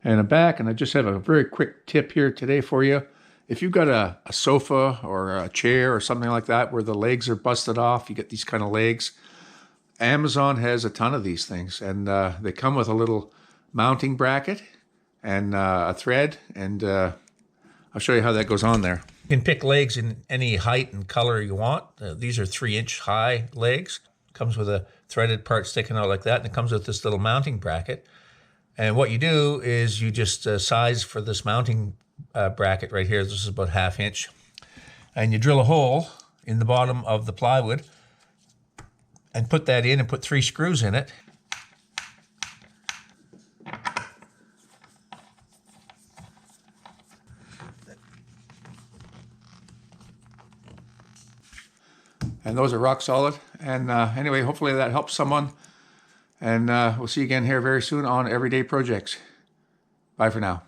And I'm back, and I just have a very quick tip here today for you. If you've got a sofa or a chair or something like that where the legs are busted off, you get these kind of legs. Amazon has a ton of these things, and they come with a little mounting bracket and a thread, and I'll show you how that goes on there. You can pick legs in any height and color you want. These are 3-inch high legs. Comes with a threaded part sticking out like that, and it comes with this little mounting bracket. And what you do is you just size for this mounting bracket right here. This is about 1/2 inch. And you drill a hole in the bottom of the plywood and put that in and put 3 screws in it. And those are rock solid. And anyway, hopefully that helps someone. And we'll see you again here very soon on Everyday Projects. Bye for now.